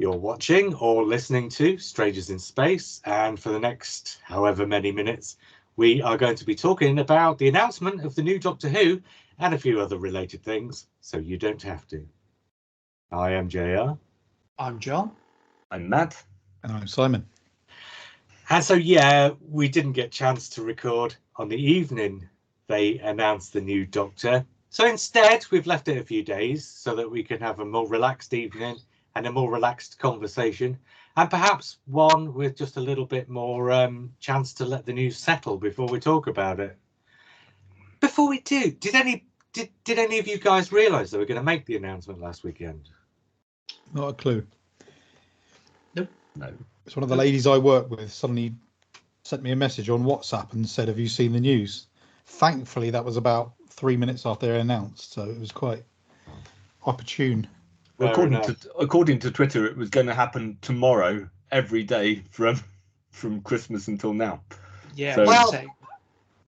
You're watching or listening to Strangers in Space, and for the next however many minutes, we are going to be talking about the announcement of the new Doctor Who and a few other related things, so you don't have to. I am JR. I'm John. I'm Matt. And I'm Simon. And so, yeah, we didn't get a chance to record on the evening they announced the new Doctor. So instead, we've left it a few days so that we can have a more relaxed evening and a more relaxed conversation, and perhaps one with just a little bit more chance to let the news settle before we talk about it. Before we do, did any of you guys realise they were going to make the announcement last weekend? Not a clue. Nope. No. It's one of the ladies I work with suddenly sent me a message on WhatsApp and said, "Have you seen the news?" Thankfully, that was about 3 minutes after they announced, so it was quite opportune. Well, according to Twitter, it was going to happen tomorrow, every day from Christmas until now. Yeah, So- Well,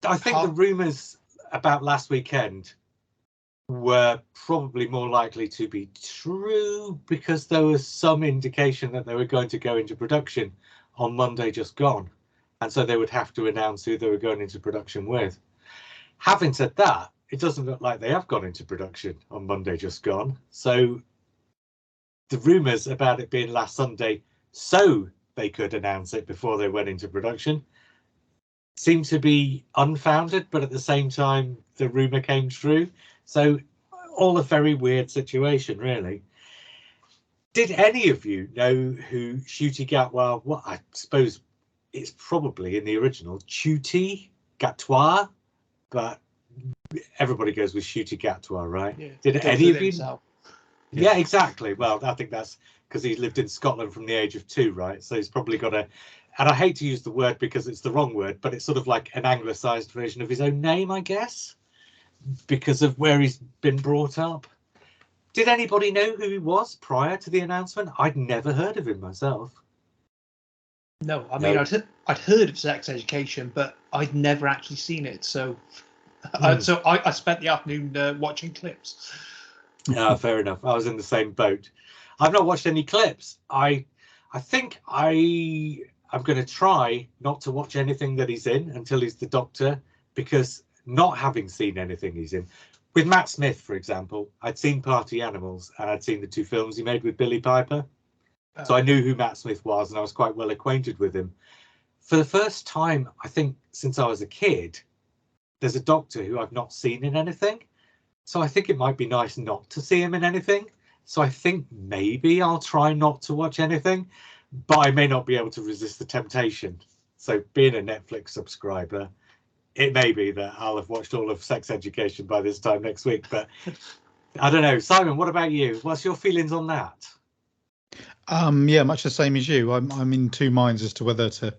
I think the rumours about last weekend were probably more likely to be true because there was some indication that they were going to go into production on Monday just gone, and so they would have to announce who they were going into production with. Having said that, it doesn't look like they have gone into production on Monday just gone, so the rumours about it being last Sunday so they could announce it before they went into production seem to be unfounded, but at the same time the rumour came true. So all a very weird situation, really. Did any of you know who Ncuti Gatwa? Well, I suppose it's probably in the original Ncuti Gatwa, but everybody goes with Ncuti Gatwa, right? Yeah, Did any of you? Himself. Yeah, exactly. Well, I think that's because he's lived in Scotland from the age of 2, right? So he's probably got a, and I hate to use the word because it's the wrong word, but it's sort of like an anglicised version of his own name, I guess, because of where he's been brought up. Did anybody know who he was prior to the announcement? I'd never heard of him myself. No, I mean, I'd heard of Sex Education, but I'd never actually seen it. So, I spent the afternoon watching clips. Yeah, fair enough. I was in the same boat. I've not watched any clips. I think I'm going to try not to watch anything that he's in until he's the Doctor, because not having seen anything he's in, with Matt Smith, for example, I'd seen Party Animals and I'd seen the 2 films he made with Billy Piper. So I knew who Matt Smith was and I was quite well acquainted with him. For the first time, I think, since I was a kid, there's a Doctor who I've not seen in anything. So I think it might be nice not to see him in anything. So I think maybe I'll try not to watch anything, but I may not be able to resist the temptation. So being a Netflix subscriber, it may be that I'll have watched all of Sex Education by this time next week, but I don't know. Simon, what about you? What's your feelings on that? Yeah, much the same as you. I'm in 2 minds as to whether to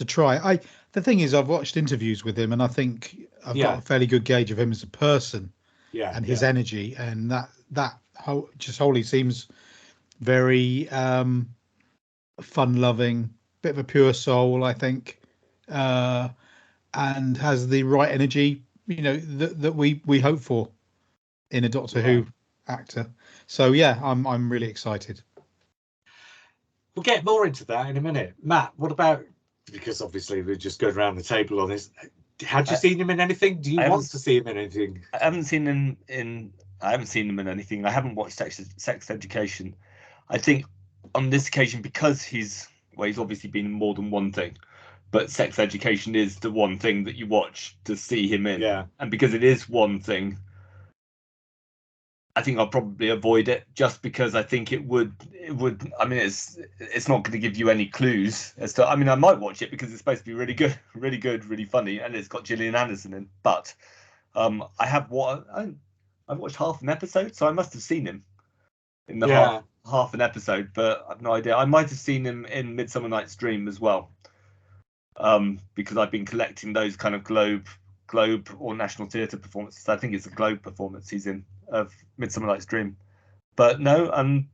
try. The thing is, I've watched interviews with him, and I think I've got a fairly good gauge of him as a person, and his energy, and that wholly seems very fun-loving, bit of a pure soul, I think, and has the right energy, that we hope for in a Doctor Who actor. So yeah, I'm really excited. We'll get more into that in a minute. Matt, what about, because obviously we're just going around the table on this, had you seen him in anything? Do you want to see him in anything? I haven't seen him in anything. I haven't watched Sex Education. I think on this occasion, because he's obviously been in more than one thing, but Sex Education is the one thing that you watch to see him in. Yeah. And because it is one thing, I think I'll probably avoid it, just because I think it would. I mean, it's not going to give you any clues as to. I mean, I might watch it because it's supposed to be really good, really funny, and it's got Gillian Anderson in. But I've watched half an episode, so I must have seen him in the half an episode, but I've no idea. I might have seen him in Midsummer Night's Dream as well, because I've been collecting those kind of Globe or National Theatre performances. I think it's a Globe performance he's in of Midsummer Night's Dream. But no, I'm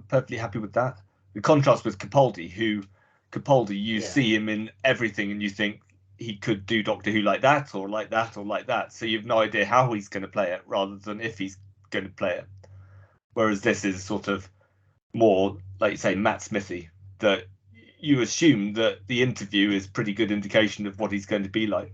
perfectly happy with that. The contrast with Capaldi, you see him in everything and you think he could do Doctor Who like that or like that or like that. So you've no idea how he's going to play it rather than if he's going to play it. Whereas this is sort of more like you say, Matt Smithy, that you assume that the interview is pretty good indication of what he's going to be like.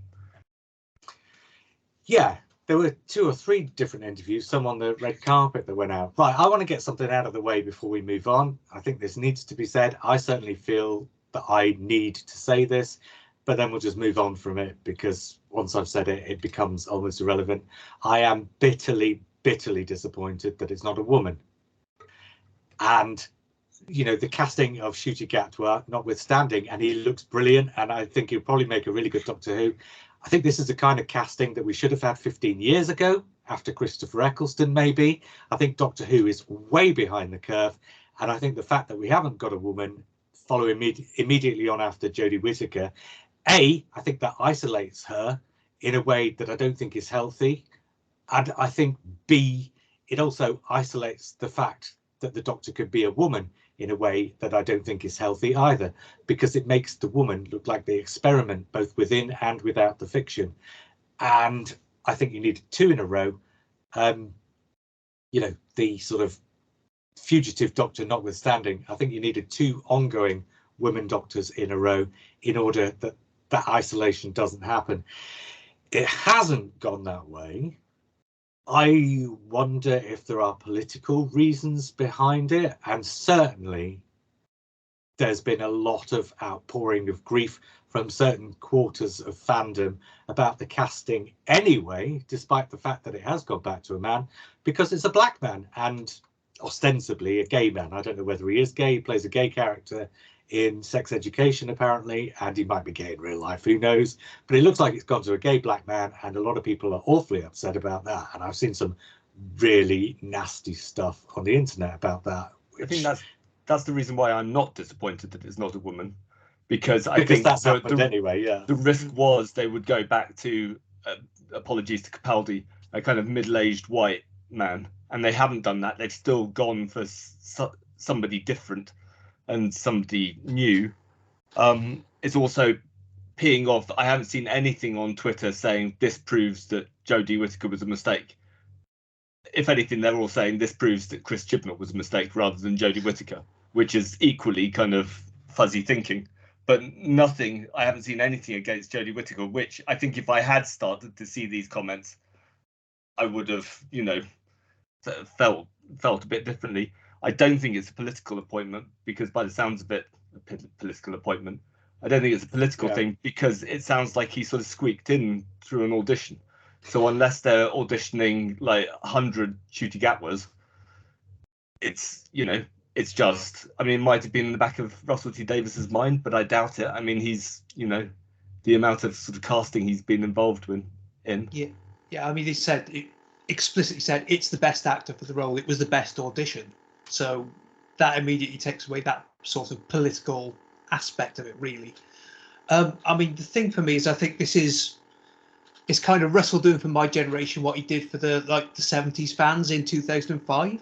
Yeah, there were 2 or 3 different interviews, some on the red carpet that went out. Right, I want to get something out of the way before we move on. I think this needs to be said. I certainly feel that I need to say this, but then we'll just move on from it, because once I've said it, it becomes almost irrelevant. I am bitterly, bitterly disappointed that it's not a woman. And, you know, the casting of Ncuti Gatwa notwithstanding, and he looks brilliant, and I think he'll probably make a really good Doctor Who. I think this is the kind of casting that we should have had 15 years ago, after Christopher Eccleston, maybe. I think Doctor Who is way behind the curve. And I think the fact that we haven't got a woman following immediately on after Jodie Whittaker, I think that isolates her in a way that I don't think is healthy. And I think B, it also isolates the fact that the Doctor could be a woman in a way that I don't think is healthy either, because it makes the woman look like the experiment both within and without the fiction. And I think you need 2 in a row. You know, the sort of fugitive Doctor notwithstanding, I think you needed 2 ongoing women doctors in a row in order that that isolation doesn't happen. It hasn't gone that way. I wonder if there are political reasons behind it, and certainly there's been a lot of outpouring of grief from certain quarters of fandom about the casting anyway, despite the fact that it has gone back to a man, because it's a black man and ostensibly a gay man. I don't know whether he is gay. He plays a gay character in Sex Education apparently, and he might be gay in real life, who knows, but it looks like it's gone to a gay black man, and a lot of people are awfully upset about that. And I've seen some really nasty stuff on the internet about that, which... I think that's the reason why I'm not disappointed that it's not a woman, because I think that's happened anyway. Yeah, the risk was they would go back to apologies to Capaldi, a kind of middle-aged white man, and they haven't done that. They've still gone for somebody different and somebody new. It's also peeing off. I haven't seen anything on Twitter saying this proves that Jodie Whittaker was a mistake. If anything, they're all saying this proves that Chris Chibnall was a mistake rather than Jodie Whittaker, which is equally kind of fuzzy thinking. But nothing, I haven't seen anything against Jodie Whittaker, which I think if I had started to see these comments, I would have, you know, felt a bit differently. I don't think it's a political appointment, because by the sounds of it, a political appointment. I don't think it's a political thing, because it sounds like he sort of squeaked in through an audition. So unless they're auditioning like 100 Ncuti Gatwas, it's, you know, it's just, I mean, it might have been in the back of Russell T Davis's mind, but I doubt it. I mean, he's, you know, the amount of sort of casting he's been involved in. Yeah. I mean, he said, it explicitly said it's the best actor for the role. It was the best audition. So that immediately takes away that sort of political aspect of it, really. I mean, the thing for me is I think this is, it's kind of Russell doing for my generation what he did for the 70s fans in 2005.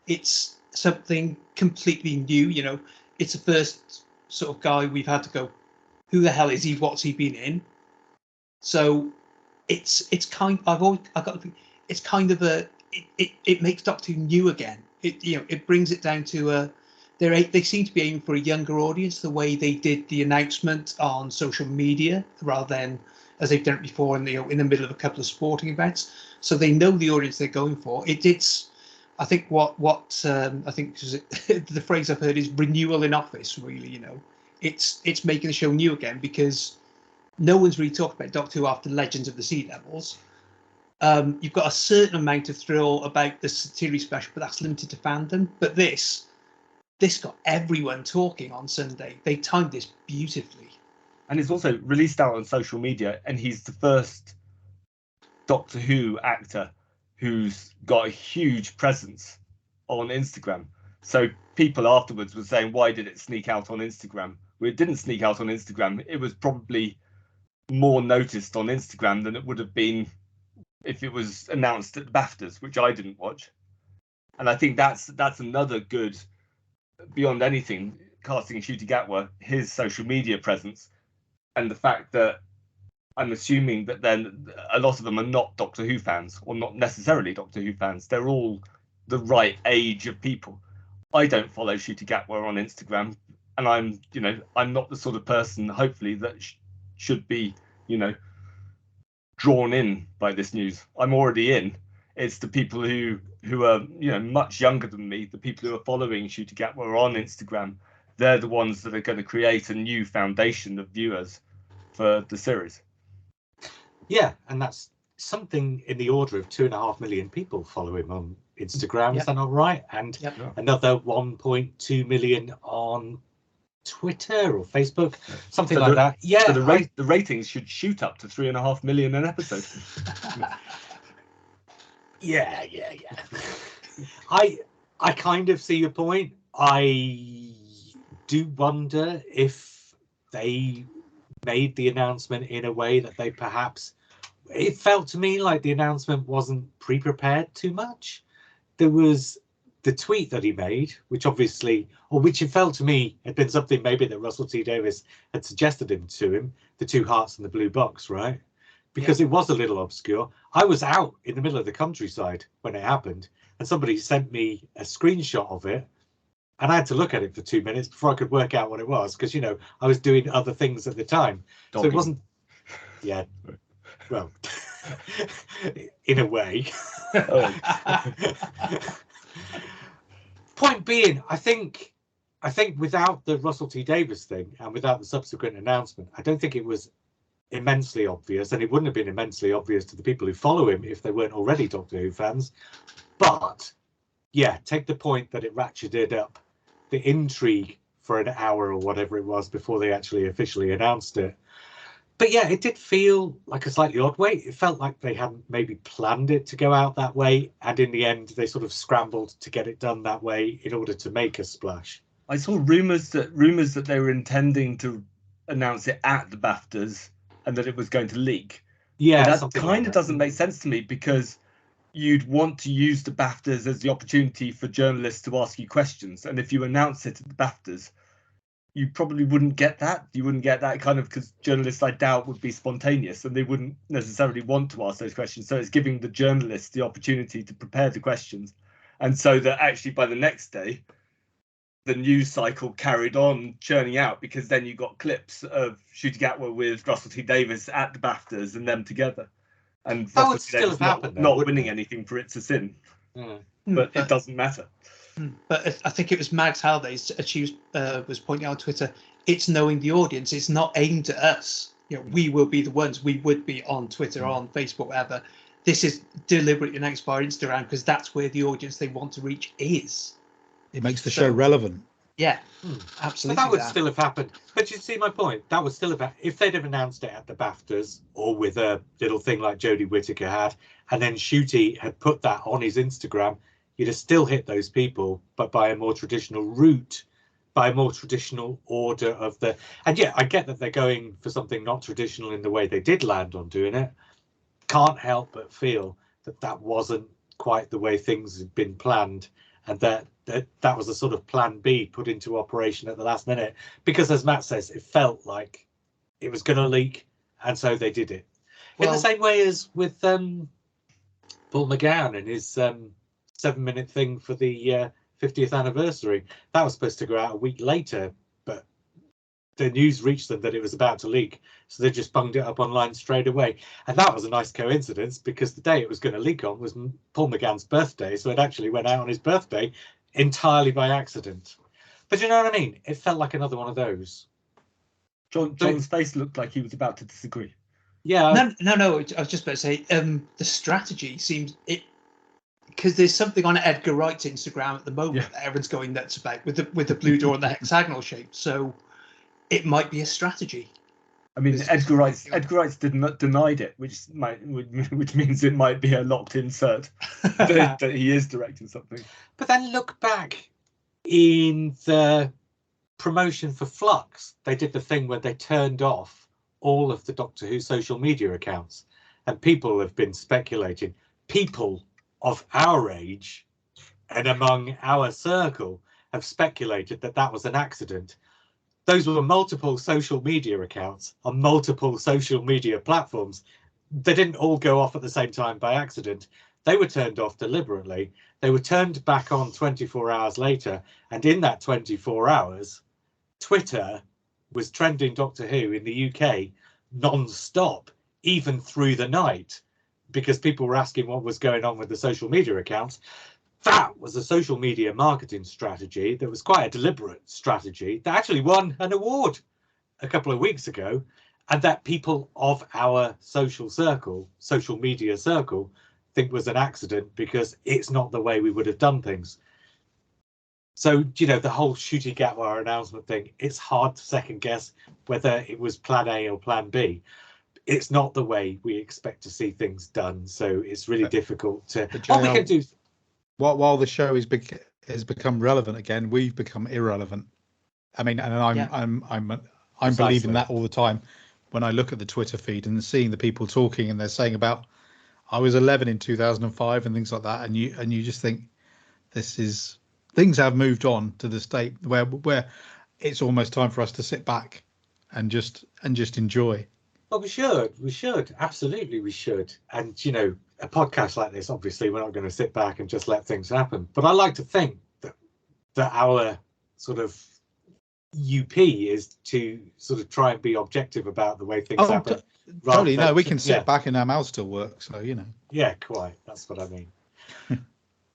It's something completely new, you know. It's the first sort of guy we've had to go, who the hell is he? What's he been in? So it's kind. I got to think, it's kind of it makes Doctor Who new again. It brings it down to they seem to be aiming for a younger audience, the way they did the announcement on social media rather than as they've done it before in the middle of a couple of sporting events. So they know the audience they're going for. It's I think what I think the phrase I've heard is renewal in office. Really, you know, it's making the show new again, because no one's really talked about Doctor Who after Legends of the Sea Devils. You've got a certain amount of thrill about the Satiri special, but that's limited to fandom. But this got everyone talking on Sunday. They timed this beautifully. And it's also released out on social media, and he's the first Doctor Who actor who's got a huge presence on Instagram. So people afterwards were saying, why did it sneak out on Instagram? Well, it didn't sneak out on Instagram. It was probably more noticed on Instagram than it would have been if it was announced at the BAFTAs, which I didn't watch. And I think that's another good, beyond anything, casting Ncuti Gatwa, his social media presence, and the fact that I'm assuming that then a lot of them are not Doctor Who fans, or not necessarily Doctor Who fans. They're all the right age of people. I don't follow Ncuti Gatwa on Instagram, and I'm not the sort of person, hopefully, that should be, drawn in by this news. I'm already in. It's the people who are, much younger than me, the people who are following Ncuti Gatwa on Instagram. They're the ones that are going to create a new foundation of viewers for the series. Yeah, and that's something in the order of 2.5 million people follow him on Instagram. Is that not right? And another 1.2 million on Twitter or Facebook, something like that. Yeah, so the ratings should shoot up to 3.5 million an episode. yeah. I kind of see your point. I do wonder if they made the announcement in a way that they perhaps, it felt to me like the announcement wasn't pre-prepared too much. There was the tweet that he made, which it felt to me had been something maybe that Russell T Davies had suggested to him, the 2 hearts and the blue box, right? Because it was a little obscure. I was out in the middle of the countryside when it happened, and somebody sent me a screenshot of it, and I had to look at it for 2 minutes before I could work out what it was, because I was doing other things at the time. Dogging. So it wasn't, well, in a way. Point being, I think without the Russell T Davies thing and without the subsequent announcement, I don't think it was immensely obvious, and it wouldn't have been immensely obvious to the people who follow him if they weren't already Doctor Who fans. But yeah, take the point that it ratcheted up the intrigue for an hour or whatever it was before they actually officially announced it. But yeah, it did feel like a slightly odd way. It felt like they hadn't maybe planned it to go out that way, and in the end they sort of scrambled to get it done that way in order to make a splash. I saw rumours that they were intending to announce it at the BAFTAs and that it was going to leak. Yeah, but that kind of doesn't make sense to me, because you'd want to use the BAFTAs as the opportunity for journalists to ask you questions, and if you announce it at the BAFTAs, you probably wouldn't get that. You wouldn't get that kind of, because journalists, I doubt, would be spontaneous and they wouldn't necessarily want to ask those questions. So it's giving the journalists the opportunity to prepare the questions. And so that actually by the next day, the news cycle carried on churning out, because then you got clips of Ncuti Gatwa with Russell T Davies at the BAFTAs and them together. And that Russell would still have happened, not winning anything for It's a Sin. But it doesn't matter. But I think it was Mags Halliday was pointing out on Twitter, it's knowing the audience. It's not aimed at us. We will be the ones. We would be on Twitter, on Facebook, whatever. This is deliberately announced by Instagram because that's where the audience they want to reach is. It makes the show relevant. Yeah, absolutely. But that would still have happened. But you see my point. That would still have, if they'd have announced it at the BAFTAs or with a little thing like Jodie Whittaker had, and then Ncuti had put that on his Instagram, you'd have still hit those people, but by a more traditional route, by a more traditional order of the. And yeah, I get that they're going for something not traditional in the way they did land on doing it. Can't help but feel that wasn't quite the way things had been planned, and that was a sort of plan B put into operation at the last minute, because as Matt says, it felt like it was going to leak, and so they did it. In the same way as with Paul McGowan and his 7-minute thing for the 50th anniversary. That was supposed to go out a week later, but the news reached them that it was about to leak, so they just bunged it up online straight away. And that was a nice coincidence, because the day it was going to leak on was Paul McGann's birthday, so it actually went out on his birthday entirely by accident. But you know what I mean? It felt like another one of those. John's face looked like he was about to disagree. Yeah. No. I was just about to say, the strategy seems it. Because there's something on Edgar Wright's Instagram at the moment that everyone's going nuts about with the blue door and the hexagonal shape. So it might be a strategy. I mean, Edgar Wright's denied it, which means it might be a locked insert that he is directing something. But then look back in the promotion for Flux, they did the thing where they turned off all of the Doctor Who social media accounts, and people have been speculating. People of our age and among our circle have speculated that was an accident. Those were multiple social media accounts on multiple social media platforms. They didn't all go off at the same time by accident. They were turned off deliberately. They were turned back on 24 hours later. And in that 24 hours, Twitter was trending Doctor Who in the UK non-stop, even through the night, because people were asking what was going on with the social media accounts. That was a social media marketing strategy that was quite a deliberate strategy that actually won an award a couple of weeks ago, and that people of our social media circle, think was an accident because it's not the way we would have done things. So, you know, the whole Ncuti Gatwa announcement thing, it's hard to second guess whether it was plan A or plan B. It's not the way we expect to see things done. So it's really difficult to. All we can do. While the show has become relevant again, we've become irrelevant. I mean, and I'm believing that all the time when I look at the Twitter feed and seeing the people talking, and they're saying about I was 11 in 2005 and things like that, and you just think things have moved on to the state where it's almost time for us to sit back and just enjoy. Well, we should, absolutely we should. And, you know, a podcast like this, obviously we're not going to sit back and just let things happen. But I like to think that our sort of UP is to sort of try and be objective about the way things happen. Totally, no, we can sit back and our mouths still work, so, you know. Yeah, quite, that's what I mean.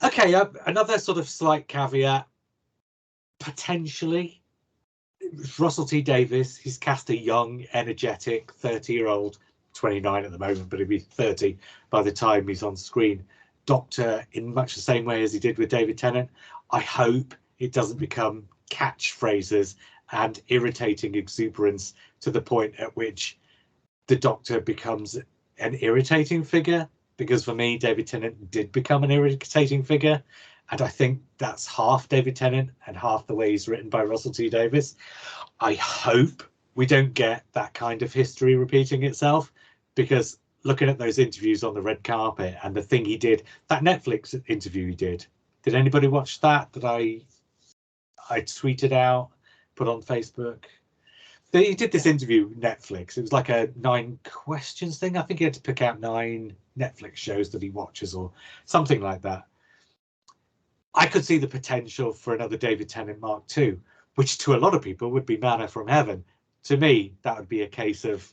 Okay, another sort of slight caveat, potentially, Russell T Davies. He's cast a young, energetic 30-year-old, 29 at the moment, but he'll be 30 by the time he's on screen, Doctor in much the same way as he did with David Tennant. I hope it doesn't become catchphrases and irritating exuberance to the point at which the Doctor becomes an irritating figure, because for me, David Tennant did become an irritating figure. And I think that's half David Tennant and half the way he's written by Russell T Davies. I hope we don't get that kind of history repeating itself, because looking at those interviews on the red carpet and the thing he did, that Netflix interview he did anybody watch that I tweeted out, put on Facebook? He did this interview with Netflix. It was like a 9 questions thing. I think he had to pick out 9 Netflix shows that he watches or something like that. I could see the potential for another David Tennant Mark II, which to a lot of people would be manna from heaven. To me, that would be a case of,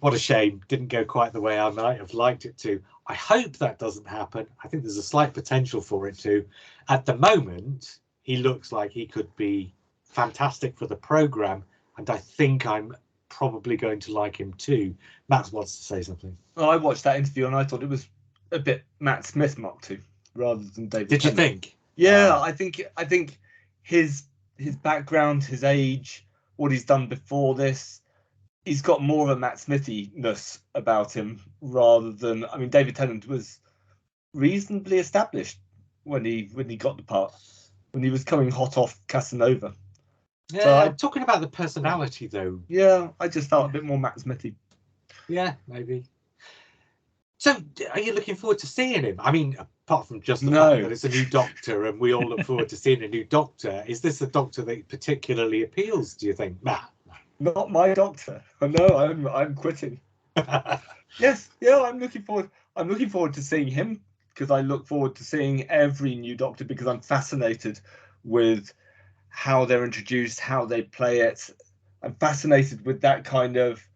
what a shame, didn't go quite the way I might have liked it to. I hope that doesn't happen. I think there's a slight potential for it to. At the moment, he looks like he could be fantastic for the programme, and I think I'm probably going to like him too. Matt wants to say something. Well, I watched that interview and I thought it was a bit Matt Smith Mark II rather than David Did Tennant. You think? Yeah, I think his background, his age, what he's done before this, he's got more of a Matt Smithy-ness about him rather than, I mean, David Tennant was reasonably established when he got the part, when he was coming hot off Casanova. Yeah, so I'm talking about the personality though. Yeah, I just felt a bit more Matt Smithy. Yeah, maybe. So are you looking forward to seeing him? I mean, apart from just the fact that it's a new Doctor and we all look forward to seeing a new Doctor, is this a Doctor that particularly appeals, do you think, Matt? Not my Doctor. No, I'm quitting. Yes, yeah, I'm looking forward to seeing him, because I look forward to seeing every new Doctor, because I'm fascinated with how they're introduced, how they play it. I'm fascinated with that kind of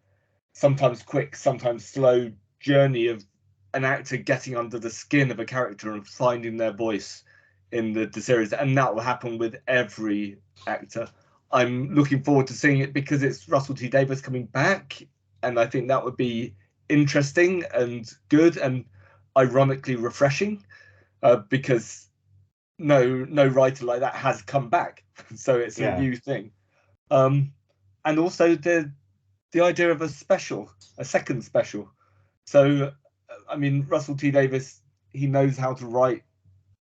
sometimes quick, sometimes slow journey of an actor getting under the skin of a character and finding their voice in the series, and that will happen with every actor. I'm looking forward to seeing it because it's Russell T Davies coming back, and I think that would be interesting and good and ironically refreshing, because no writer like that has come back, so it's a new thing. And also the idea of a second special. So, I mean, Russell T Davies, he knows how to write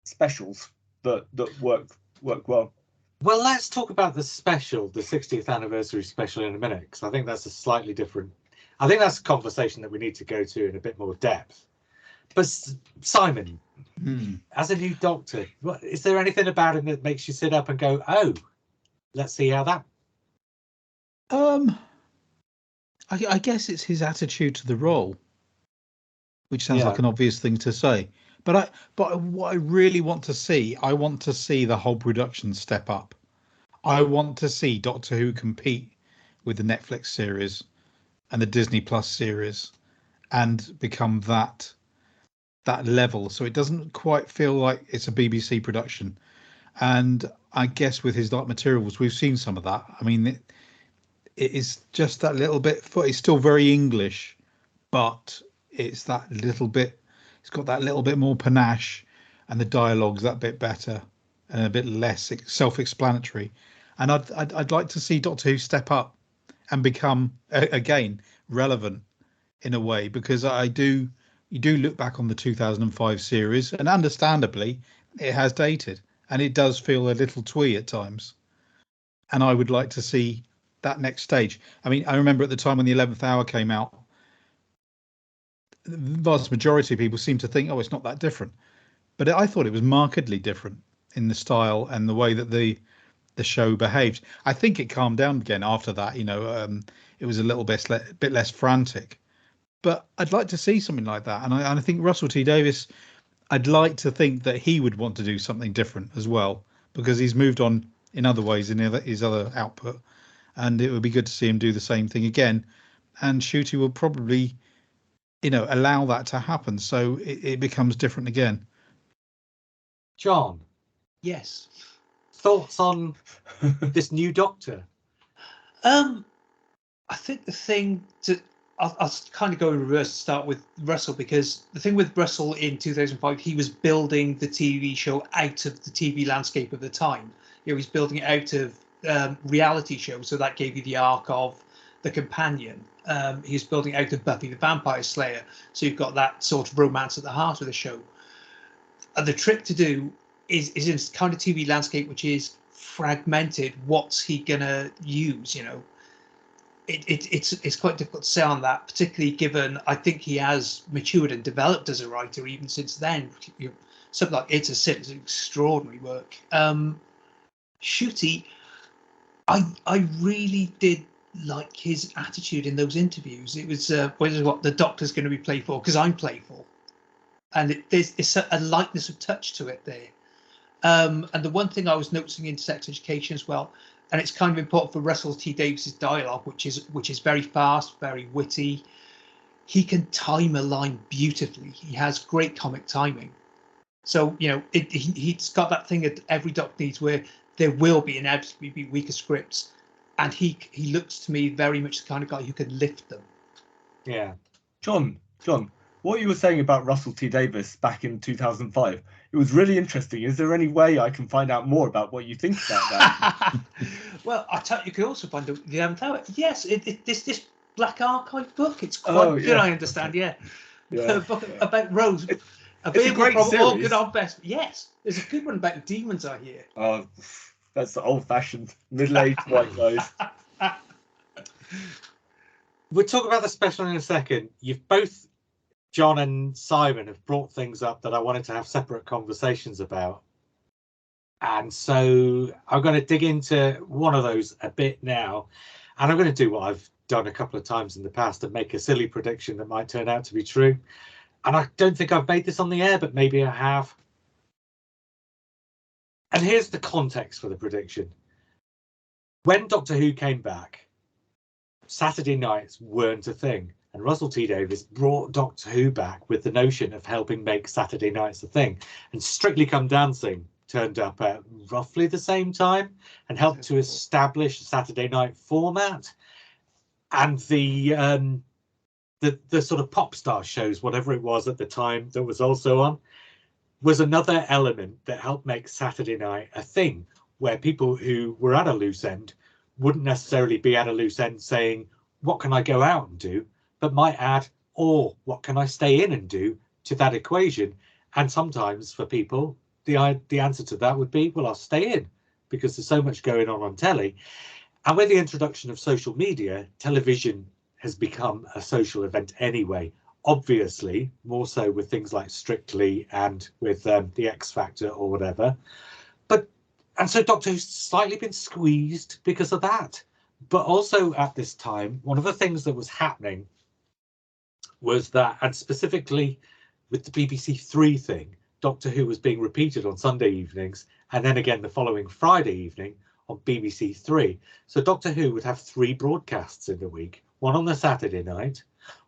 specials that work well. Well, let's talk about the special, the 60th anniversary special, in a minute, because I think that's a slightly different. I think that's a conversation that we need to go to in a bit more depth. But Simon, as a new Doctor, is there anything about him that makes you sit up and go, "Oh, let's see how that"? I guess it's his attitude to the role. which sounds like an obvious thing to say. But what I really want to see, I want to see the whole production step up. I want to see Doctor Who compete with the Netflix series and the Disney Plus series and become that level. So it doesn't quite feel like it's a BBC production. And I guess with his Dark Materials, we've seen some of that. I mean, it is just that little bit. It's still very English, but it's that little bit. It's got that little bit more panache, and the dialogue's that bit better and a bit less self-explanatory. And I'd like to see Doctor Who step up and become again relevant in a way, because you do look back on the 2005 series, and understandably it has dated and it does feel a little twee at times. And I would like to see that next stage. I mean, I remember at the time when the 11th Hour came out, the vast majority of people seemed to think, oh, it's not that different. But I thought it was markedly different in the style and the way that the show behaved. I think it calmed down again after that. It was a little bit less frantic. But I'd like to see something like that. And I think Russell T Davies, I'd like to think that he would want to do something different as well, because he's moved on in other ways in his other output. And it would be good to see him do the same thing again. And Ncuti will probably, allow that to happen. So it becomes different again. John. Yes. Thoughts on this new Doctor? I think the thing I'll kind of go in reverse to start with Russell, because the thing with Russell in 2005, he was building the TV show out of the TV landscape of the time. He's building it out of reality shows, so that gave you the arc of The Companion. He was building out of Buffy the Vampire Slayer, so you've got that sort of romance at the heart of the show. The trick to do is in this kind of TV landscape which is fragmented. What's he gonna use? It's quite difficult to say on that, particularly given I think he has matured and developed as a writer even since then. Something like It's a Sin is extraordinary work. Ncuti, I really did like his attitude in those interviews. It was what the Doctor's going to be playful because I'm playful, and there's a lightness of touch to it there. And the one thing I was noticing in Sex Education as well, and it's kind of important for Russell T Davies's dialogue, which is very fast, very witty. He can time a line beautifully. He has great comic timing. So he's got that thing that every Doctor needs, where there will be inevitably be weaker scripts, and he looks to me very much the kind of guy who can lift them. Yeah, John, what you were saying about Russell T Davies back in 2005, it was really interesting. Is there any way I can find out more about what you think about that? Well, I tell you can also find the 11th Hour. Yes, this Black Archive book. It's quite good. I understand. Yeah. A book about Rose. It's a great from series. All Good Old Best. Yes, there's a good one about demons, I hear. Oh, that's the old-fashioned middle-aged white guys. We'll talk about the special in a second. You've both, John and Simon, have brought things up that I wanted to have separate conversations about. And so I'm going to dig into one of those a bit now. And I'm going to do what I've done a couple of times in the past and make a silly prediction that might turn out to be true. And I don't think I've made this on the air, but maybe I have. And here's the context for the prediction. When Doctor Who came back, Saturday nights weren't a thing. And Russell T Davies brought Doctor Who back with the notion of helping make Saturday nights a thing. And Strictly Come Dancing turned up at roughly the same time and helped to establish the Saturday night format. And the sort of pop star shows, whatever it was at the time that was also on, was another element that helped make Saturday night a thing, where people who were at a loose end wouldn't necessarily be at a loose end saying, what can I go out and do, but might add, or what can I stay in and do to that equation. And sometimes for people, the answer to that would be, well, I'll stay in because there's so much going on telly. And with the introduction of social media, television has become a social event anyway, obviously more so with things like Strictly and with the X Factor or whatever. And so Doctor Who's slightly been squeezed because of that. But also at this time, one of the things that was happening was that, and specifically with the BBC Three thing, Doctor Who was being repeated on Sunday evenings and then again the following Friday evening on BBC Three. So Doctor Who would have 3 broadcasts in the week, one on the Saturday night,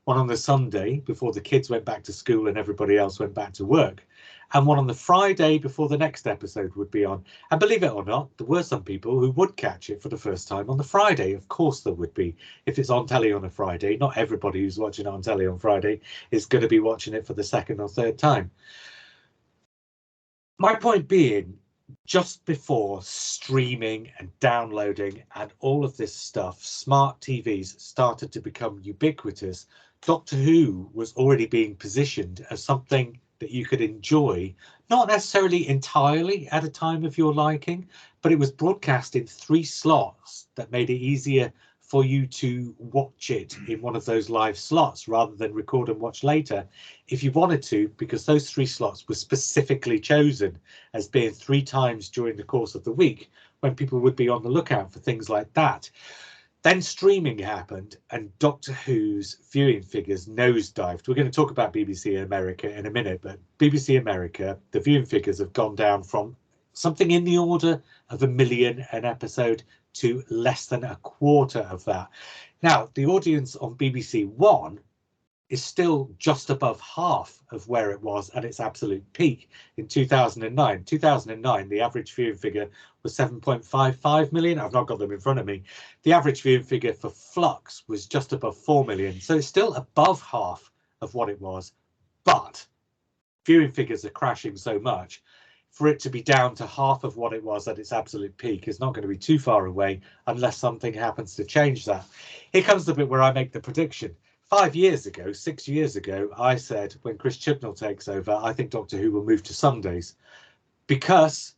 one on the Sunday before the kids went back to school and everybody else went back to work, and one on the Friday before the next episode would be on. And believe it or not, there were some people who would catch it for the first time on the Friday. Of course there would be. If it's on telly on a Friday, not everybody who's watching it on telly on Friday is going to be watching it for the second or third time. My point being, just before streaming and downloading and all of this stuff, smart TVs started to become ubiquitous. Doctor Who was already being positioned as something that you could enjoy, not necessarily entirely at a time of your liking, but it was broadcast in 3 slots that made it easier for you to watch it in one of those live slots rather than record and watch later if you wanted to, because those 3 slots were specifically chosen as being 3 times during the course of the week when people would be on the lookout for things like that. Then streaming happened and Doctor Who's viewing figures nosedived. We're going to talk about BBC America in a minute, but BBC America, the viewing figures have gone down from something in the order of 1 million an episode to less than a quarter of that. Now, the audience on BBC One is still just above half of where it was at its absolute peak in 2009. 2009, the average viewing figure was 7.55 million. I've not got them in front of me. The average viewing figure for Flux was just above 4 million. So it's still above half of what it was. But viewing figures are crashing so much. For it to be down to half of what it was at its absolute peak is not going to be too far away unless something happens to change that. Here comes the bit where I make the prediction. 5 years ago, 6 years ago, I said when Chris Chibnall takes over, I think Doctor Who will move to Sundays, because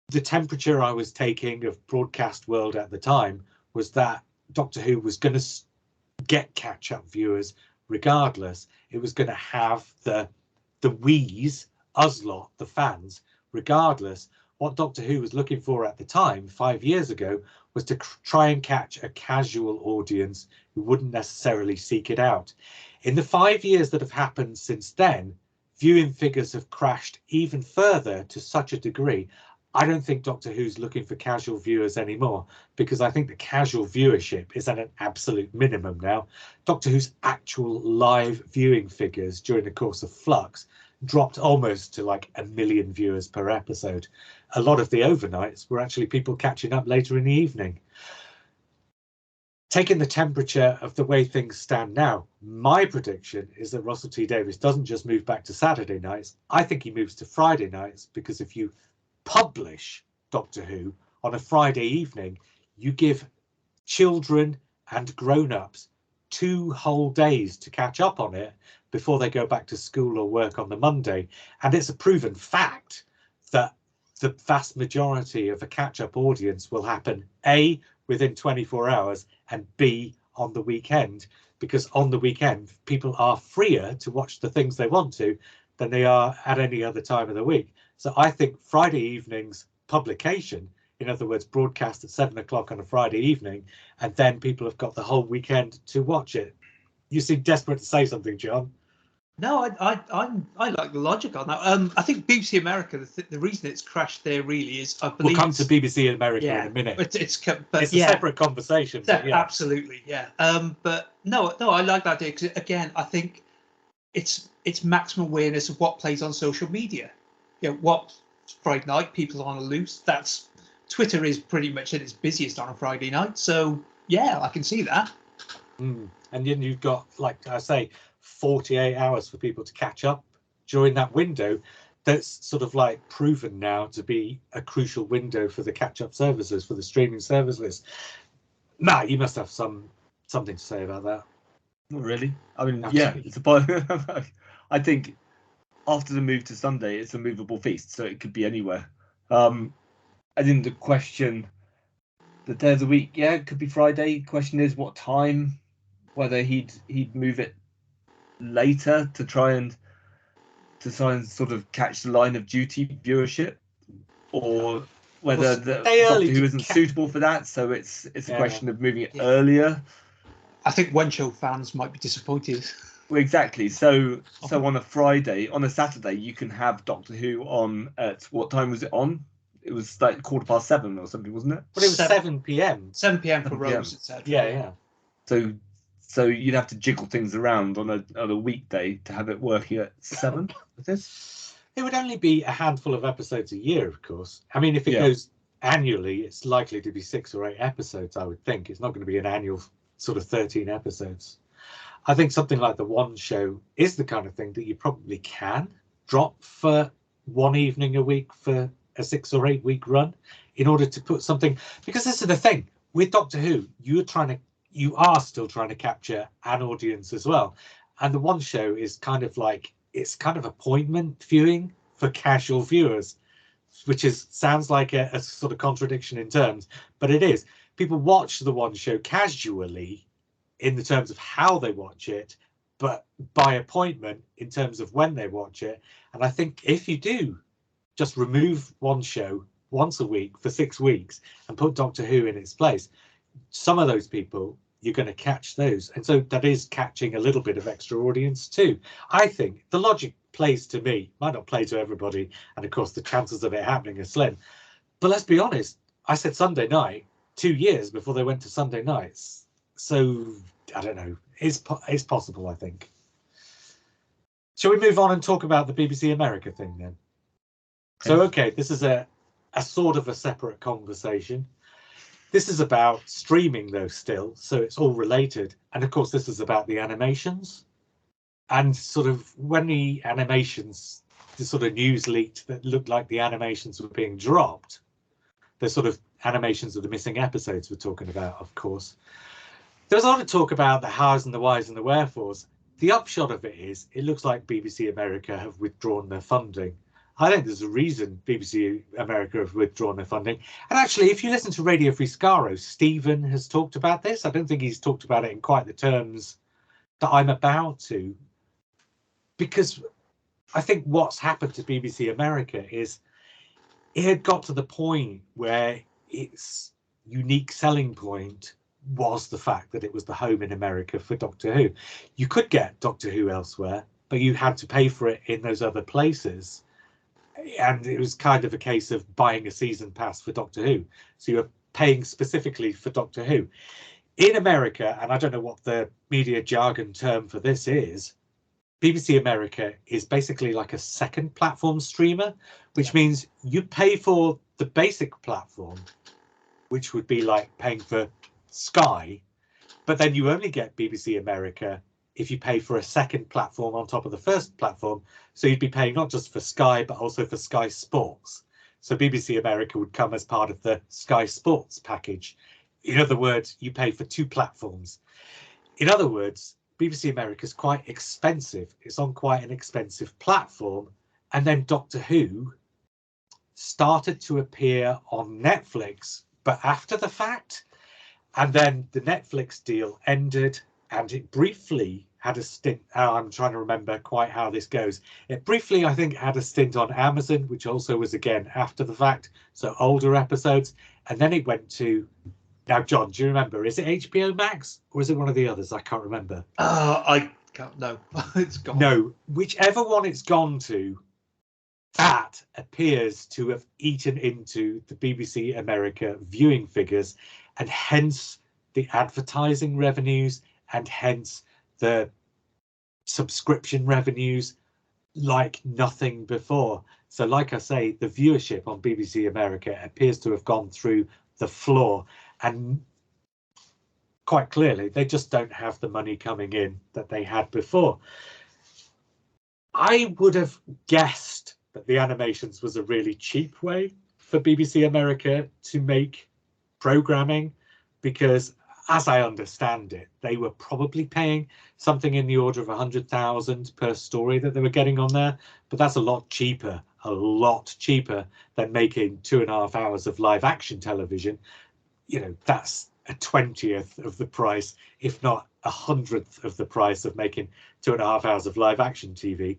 the temperature I was taking of broadcast world at the time was that Doctor Who was going to get catch-up viewers regardless. It was going to have the we's, us lot, the fans, regardless. What Doctor Who was looking for at the time, 5 years ago, was to try and catch a casual audience who wouldn't necessarily seek it out. In the 5 years that have happened since then, viewing figures have crashed even further to such a degree. I don't think Doctor Who's looking for casual viewers anymore, because I think the casual viewership is at an absolute minimum now. Doctor Who's actual live viewing figures during the course of Flux dropped almost to like 1 million viewers per episode. A lot of the overnights were actually people catching up later in the evening. Taking the temperature of the way things stand now, my prediction is that Russell T Davies doesn't just move back to Saturday nights. I think he moves to Friday nights, because if you publish Doctor Who on a Friday evening, you give children and grown-ups 2 whole days to catch up on it before they go back to school or work on the Monday. And it's a proven fact that the vast majority of a catch-up audience will happen A, within 24 hours, and B, on the weekend, because on the weekend people are freer to watch the things they want to than they are at any other time of the week. So I think Friday evening's publication, in other words, broadcast at 7 o'clock on a Friday evening, and then people have got the whole weekend to watch it. You seem desperate to say something, John. No, I like the logic on that. I think BBC America, the reason it's crashed there really is, I believe, we'll come to BBC America in a minute. It's a separate conversation. But yeah. Absolutely, yeah. But no, I like that idea, because again, I think it's maximum awareness of what plays on social media. You know, what Friday night people are on a loose. That's Twitter is pretty much at its busiest on a Friday night. So yeah, I can see that. And then you've got, like I say, 48 hours for people to catch up during that window. That's sort of like proven now to be a crucial window for the catch-up services, for the streaming services. Matt, you must have something to say about that. Not really. I mean, yeah, it's a I think after the move to Sunday, it's a movable feast, so it could be anywhere. I think the question, the day of the week, yeah, it could be Friday. Question is what time, whether he'd move it later to try and sort of catch the line of duty viewership, or whether the Doctor Who isn't suitable for that, so it's a question of moving it earlier. I think One Show fans might be disappointed. Well, exactly. So on a Saturday, you can have Doctor Who on at what time was it on? It was like 7:15 or something, wasn't it? But it was 7 p.m. 7 p.m. for 7 p.m. Rose, etc. Yeah. So you'd have to jiggle things around on a weekday to have it working at 7. It would only be a handful of episodes a year, of course. I mean, if it goes annually, it's likely to be 6 or 8 episodes, I would think. It's not going to be an annual sort of 13 episodes. I think something like the One Show is the kind of thing that you probably can drop for one evening a week for a 6 or 8 week run in order to put something, because this is the thing with Doctor Who, you are still trying to capture an audience as well. And the One Show is kind of like, it's kind of appointment viewing for casual viewers, which sounds like a sort of contradiction in terms, but it is. People watch the One Show casually in the terms of how they watch it, but by appointment in terms of when they watch it. And I think if you do just remove One Show once a week for 6 weeks and put Doctor Who in its place, some of those people, you're going to catch those. And so that is catching a little bit of extra audience too. I think the logic plays to me, might not play to everybody. And of course, the chances of it happening are slim. But let's be honest, I said Sunday night 2 years before they went to Sunday nights. So I don't know. It's possible, I think. Shall we move on and talk about the BBC America thing then? So, okay, this is a sort of a separate conversation. This is about streaming, though, still, so it's all related. And of course, this is about the animations. And sort of when the sort of news leaked that looked like the animations were being dropped, the sort of animations of the missing episodes we're talking about, of course. There's a lot of talk about the hows and the whys and the wherefores. The upshot of it is, it looks like BBC America have withdrawn their funding. I think there's a reason BBC America have withdrawn their funding. And actually, if you listen to Radio Free Skaro, Stephen has talked about this. I don't think he's talked about it in quite the terms that I'm about to. Because I think what's happened to BBC America is it had got to the point where its unique selling point was the fact that it was the home in America for Doctor Who. You could get Doctor Who elsewhere, but you had to pay for it in those other places. And it was kind of a case of buying a season pass for Doctor Who. So you were paying specifically for Doctor Who. In America, and I don't know what the media jargon term for this is, BBC America is basically like a second platform streamer, which means you pay for the basic platform, which would be like paying for Sky, but then you only get BBC America if you pay for a second platform on top of the first platform. So you'd be paying not just for Sky, but also for Sky Sports. So BBC America would come as part of the Sky Sports package. In other words, you pay for 2 platforms. In other words, BBC America is quite expensive. It's on quite an expensive platform. And then Doctor Who started to appear on Netflix, but after the fact. And then the Netflix deal ended, and it briefly had a stint. I'm trying to remember quite how this goes. It briefly, I think, had a stint on Amazon, which also was again after the fact, so older episodes. And then it went to, now, John, do you remember? Is it HBO Max or is it one of the others? I can't remember. I can't. No, it's gone. No, whichever one it's gone to, that appears to have eaten into the BBC America viewing figures, and hence the advertising revenues, and hence the subscription revenues like nothing before. So like I say, the viewership on BBC America appears to have gone through the floor, and quite clearly they just don't have the money coming in that they had before. I would have guessed that the animations was a really cheap way for BBC America to make programming, because as I understand it, they were probably paying something in the order of 100,000 per story that they were getting on there, but that's a lot cheaper than making 2.5 hours of live action television. You know, that's a 20th of the price, if not 100th of the price of making 2.5 hours of live action TV.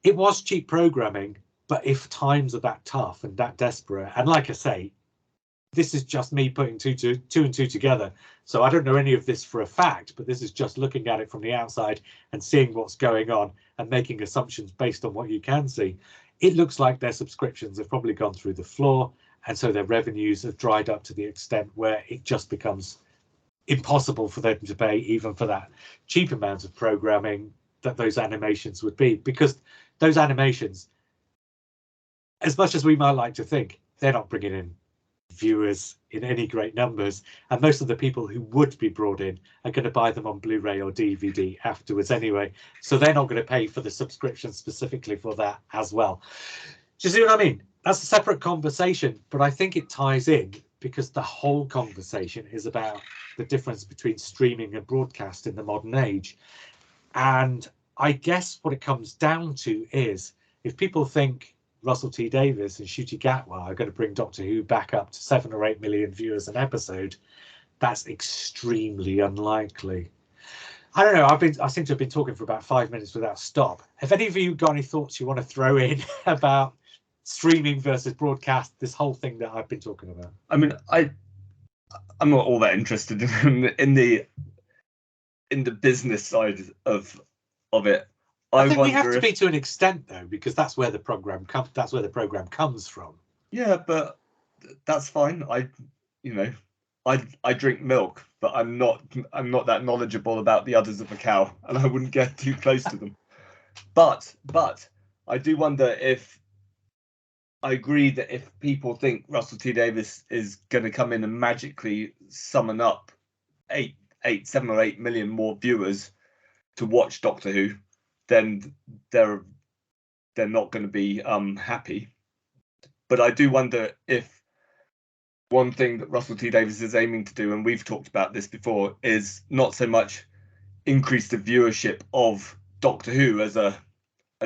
It was cheap programming, but if times are that tough and that desperate, and like I say, this is just me putting two and two together. So I don't know any of this for a fact, but this is just looking at it from the outside and seeing what's going on and making assumptions based on what you can see. It looks like their subscriptions have probably gone through the floor, and so their revenues have dried up to the extent where it just becomes impossible for them to pay even for that cheap amount of programming that those animations would be, because those animations, as much as we might like to think, they're not bringing in viewers in any great numbers, and most of the people who would be brought in are going to buy them on Blu-ray or DVD afterwards anyway, so they're not going to pay for the subscription specifically for that as well. Do you see what I mean? That's a separate conversation, but I think it ties in because the whole conversation is about the difference between streaming and broadcast in the modern age. And I guess what it comes down to is, if people think Russell T Davies and Ncuti Gatwa are going to bring Doctor Who back up to 7 or 8 million viewers an episode, that's extremely unlikely. I don't know. I seem to have been talking for about 5 minutes without stop. Have any of you got any thoughts you want to throw in about streaming versus broadcast, this whole thing that I've been talking about? I mean, I'm not all that interested in the business side of it. I think we have to be to an extent, though, because that's where the program comes from. Yeah, but that's fine. I drink milk, but I'm not that knowledgeable about the udders of a cow, and I wouldn't get too close to them. But I do wonder if, I agree that if people think Russell T Davies is going to come in and magically summon up 7 or 8 million more viewers to watch Doctor Who, then they're not going to be happy. But I do wonder if one thing that Russell T Davies is aiming to do, and we've talked about this before, is not so much increase the viewership of Doctor Who as a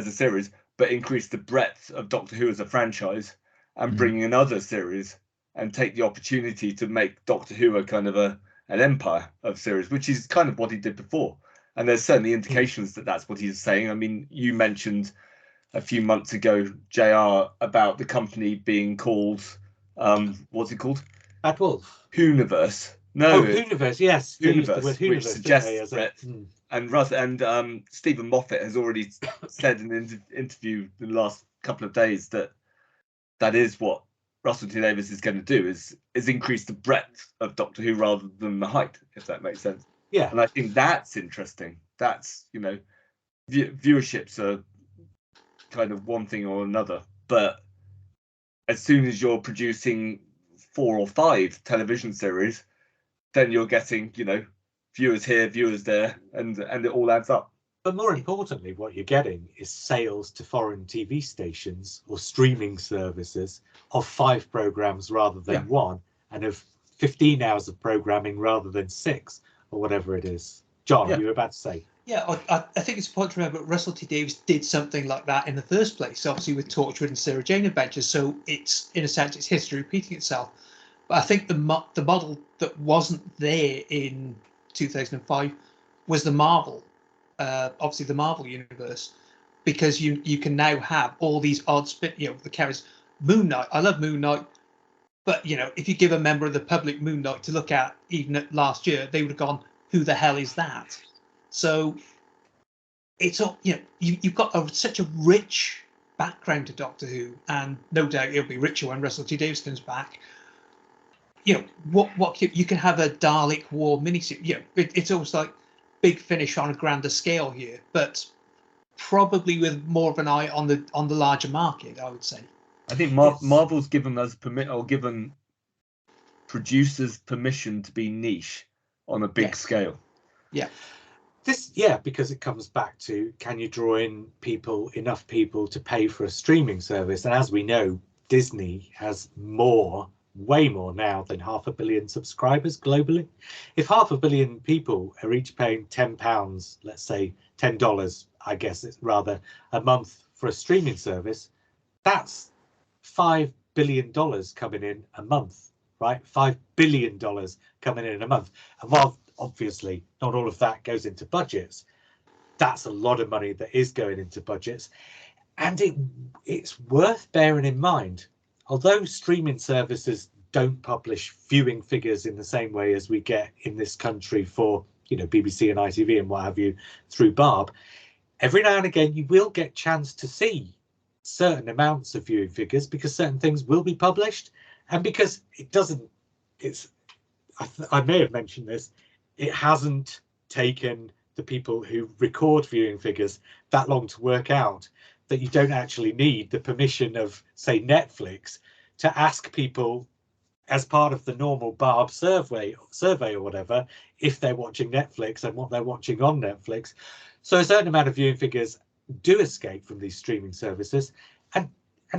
series, but increase the breadth of Doctor Who as a franchise and bring in other series and take the opportunity to make Doctor Who a kind of an empire of series, which is kind of what he did before. And there's certainly indications that that's what he's saying. I mean, you mentioned a few months ago, JR, about the company being called, what's it called? Bad Wolf. Whoniverse. No. Oh, Whoniverse, yes. Whoniverse, which suggests breadth. And Stephen Moffat has already said in an interview in the last couple of days that is what Russell T Davies is going to do, is increase the breadth of Doctor Who rather than the height, if that makes sense. Yeah. And I think that's interesting. That's, viewerships are kind of one thing or another, but as soon as you're producing 4 or 5 television series, then you're getting, viewers here, viewers there, and it all adds up. But more importantly, what you're getting is sales to foreign TV stations or streaming services of 5 programs rather than 1, and of 15 hours of programming rather than 6, or whatever it is. John, you were about to say. Yeah, I think it's important to remember Russell T Davies did something like that in the first place, obviously with Torchwood and Sarah Jane Adventures. So it's, in a sense, it's history repeating itself. But I think the model that wasn't there in 2005 was the Marvel, obviously the Marvel universe, because you can now have all these odd the characters. Moon Knight, I love Moon Knight, but if you give a member of the public Moon Knight to look at, even at last year, they would have gone, who the hell is that? So it's all, you've got such a rich background to Doctor Who, and no doubt it'll be richer when Russell T Davies comes back. What you can have a Dalek War miniseries. It's almost like Big Finish on a grander scale here, but probably with more of an eye on the larger market, I would say. I think Marvel's given us given producers permission to be niche on a big scale. Yeah. Because it comes back to, can you draw in enough people to pay for a streaming service? And as we know, Disney has way more now than 500 million subscribers globally. If 500 million people are each paying £10, let's say $10, I guess it's rather, a month for a streaming service, that's $5 billion coming in a month, right? $5 billion coming in a month. And while obviously not all of that goes into budgets, that's a lot of money that is going into budgets. And it's worth bearing in mind, although streaming services don't publish viewing figures in the same way as we get in this country for, you know, BBC and ITV and what have you through Barb. Every now and again, you will get chance to see certain amounts of viewing figures because certain things will be published, and because it doesn't, I may have mentioned this, it hasn't taken the people who record viewing figures that long to work out that you don't actually need the permission of, say, Netflix to ask people as part of the normal Barb survey or whatever, if they're watching Netflix and what they're watching on Netflix. So a certain amount of viewing figures do escape from these streaming services. And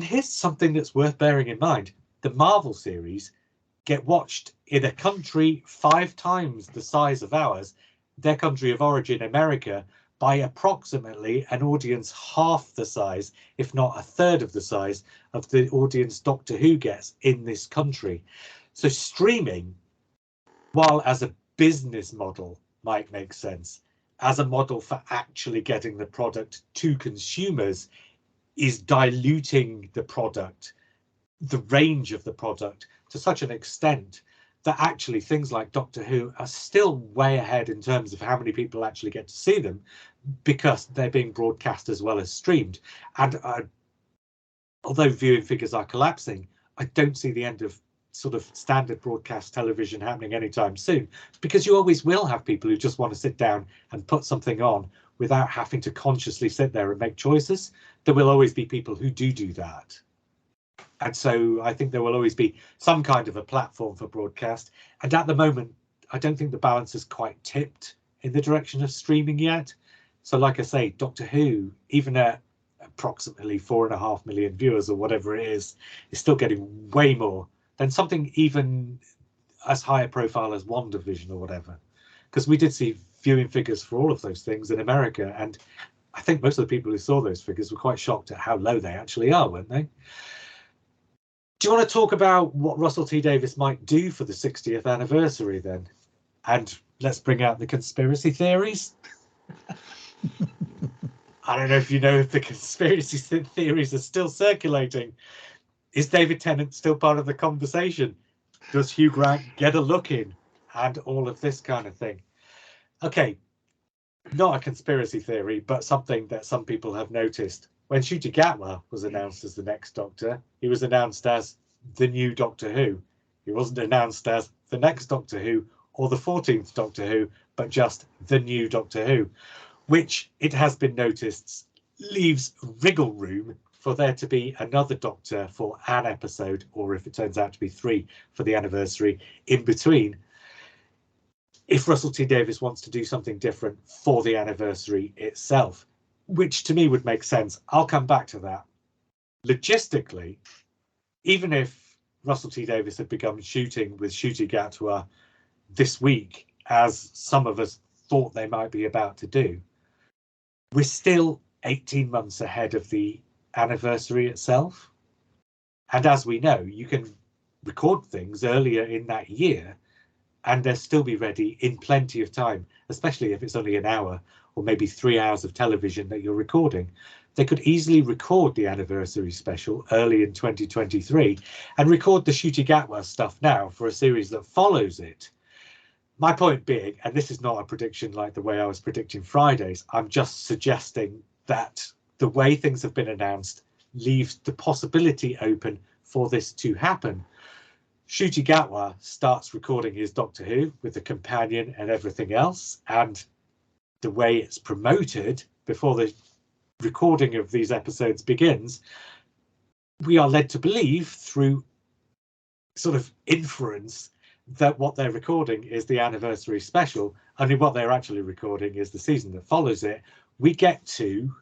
here's something that's worth bearing in mind. The Marvel series get watched in a country 5 times the size of ours, their country of origin, America, by approximately an audience half the size, if not a third of the size, of the audience Doctor Who gets in this country. So streaming, while as a business model might make sense, as a model for actually getting the product to consumers, is diluting the product, the range of the product, to such an extent that actually things like Doctor Who are still way ahead in terms of how many people actually get to see them, because they're being broadcast as well as streamed. And although viewing figures are collapsing, I don't see the end of sort of standard broadcast television happening anytime soon, because you always will have people who just want to sit down and put something on without having to consciously sit there and make choices. There will always be people who do that. And so I think there will always be some kind of a platform for broadcast. And at the moment, I don't think the balance is quite tipped in the direction of streaming yet. So like I say, Doctor Who, even at approximately 4.5 million viewers or whatever it is still getting way more than something even as high a profile as WandaVision or whatever. Because we did see viewing figures for all of those things in America. And I think most of the people who saw those figures were quite shocked at how low they actually are, weren't they? Do you want to talk about what Russell T Davies might do for the 60th anniversary then? And let's bring out the conspiracy theories. I don't know if you know if the conspiracy theories are still circulating. Is David Tennant still part of the conversation? Does Hugh Grant get a look in? And all of this kind of thing. Okay, not a conspiracy theory, but something that some people have noticed. When Ncuti Gatwa was announced as the next Doctor, he was announced as the new Doctor Who. He wasn't announced as the next Doctor Who or the 14th Doctor Who, but just the new Doctor Who, which it has been noticed leaves wriggle room for there to be another Doctor for an episode, or if it turns out to be 3 for the anniversary in between, if Russell T Davies wants to do something different for the anniversary itself, which to me would make sense. I'll come back to that. Logistically, even if Russell T Davies had begun shooting with Ncuti Gatwa this week, as some of us thought they might be about to do, we're still 18 months ahead of the anniversary itself. And as we know, you can record things earlier in that year and they'll still be ready in plenty of time, especially if it's only an hour or maybe 3 hours of television that you're recording. They could easily record the anniversary special early in 2023 and record the Ncuti Gatwa stuff now for a series that follows it. My point being, and this is not a prediction like the way I was predicting Fridays, I'm just suggesting that the way things have been announced leaves the possibility open for this to happen. Ncuti Gatwa starts recording his Doctor Who with the companion and everything else, and the way it's promoted before the recording of these episodes begins, we are led to believe through sort of inference that what they're recording is the anniversary special, only what they're actually recording is the season that follows it. We get to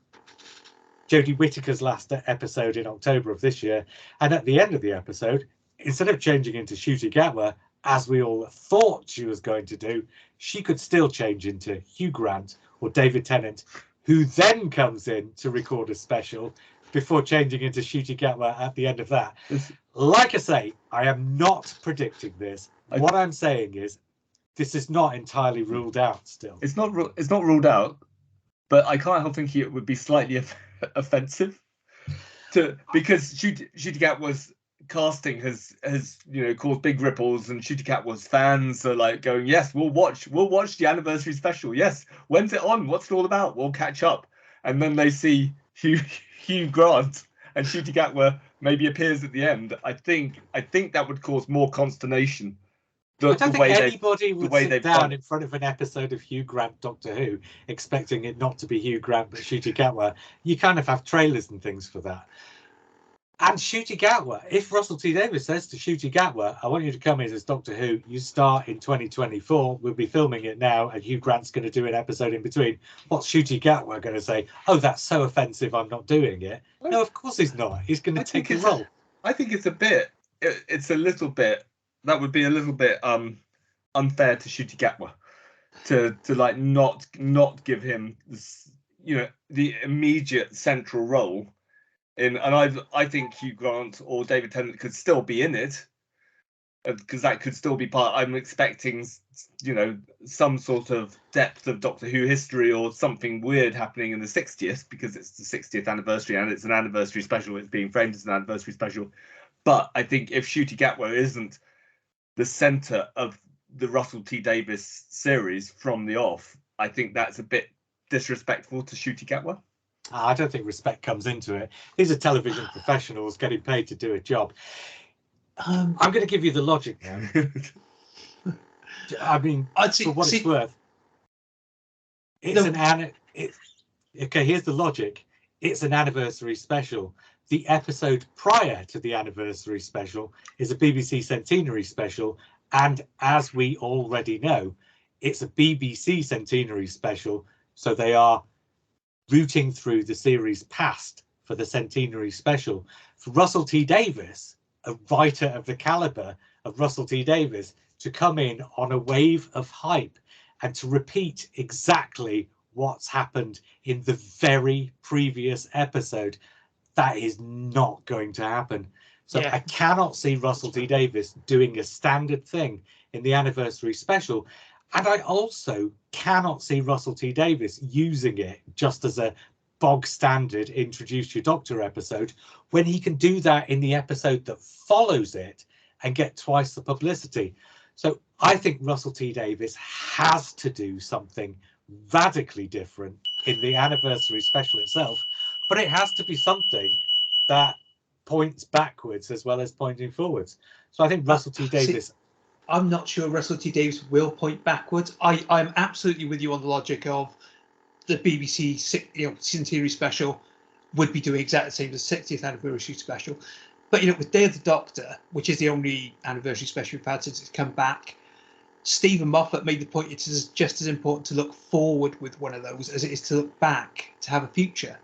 Jodie Whittaker's last episode in October of this year, and at the end of the episode, instead of changing into Ncuti Gatwa, as we all thought she was going to do, she could still change into Hugh Grant or David Tennant, who then comes in to record a special before changing into Ncuti Gatwa at the end of that. Like I say, I am not predicting this. What I'm saying is this is not entirely ruled out still. It's not ruled out, but I can't help thinking it would be slightly offensive because Ncuti Gatwa's casting has caused big ripples, and Ncuti Gatwa's fans are like going, yes, we'll watch the anniversary special. Yes, when's it on? What's it all about? We'll catch up. And then they see Hugh Grant and Ncuti Gatwa maybe appears at the end. I think that would cause more consternation. I don't think anybody would sit down in front of an episode of Hugh Grant Doctor Who expecting it not to be Hugh Grant but Ncuti Gatwa. You kind of have trailers and things for that. And Ncuti Gatwa, if Russell T Davies says to Ncuti Gatwa, I want you to come in as Doctor Who, you start in 2024, we'll be filming it now, and Hugh Grant's going to do an episode in between, what's Ncuti Gatwa going to say? Oh, that's so offensive, I'm not doing it. No, of course he's not. He's going to take the role. I think it's a little bit, that would be a little bit unfair to Ncuti Gatwa to like not give him this, the immediate central role. And I think Hugh Grant or David Tennant could still be in it, because that could still be part. I'm expecting, some sort of depth of Doctor Who history or something weird happening in the 60th, because it's the 60th anniversary and it's an anniversary special. It's being framed as an anniversary special. But I think if Ncuti Gatwa isn't the centre of the Russell T Davies series from the off, I think that's a bit disrespectful to Ncuti Gatwa. I don't think respect comes into it. These are television professionals getting paid to do a job. I'm going to give you the logic now. I mean, for what it's worth, okay, here's the logic. It's an anniversary special. The episode prior to the anniversary special is a BBC Centenary special, and as we already know, it's a BBC Centenary special, so they are rooting through the series past for the Centenary special. For Russell T Davies, a writer of the caliber of Russell T Davies, to come in on a wave of hype and to repeat exactly what's happened in the very previous episode, that is not going to happen. So I cannot see Russell T Davies doing a standard thing in the anniversary special. And I also cannot see Russell T Davies using it just as a bog standard Introduce Your Doctor episode, when he can do that in the episode that follows it and get twice the publicity. So I think Russell T Davies has to do something radically different in the anniversary special itself, but it has to be something that points backwards as well as pointing forwards. So I think Russell T Davies... I'm not sure Russell T Davies will point backwards. I'm absolutely with you on the logic of the BBC Centenary special would be doing exactly the same as the 60th anniversary special. But, with Day of the Doctor, which is the only anniversary special we've had since it's come back, Stephen Moffat made the point it is just as important to look forward with one of those as it is to look back, to have a future.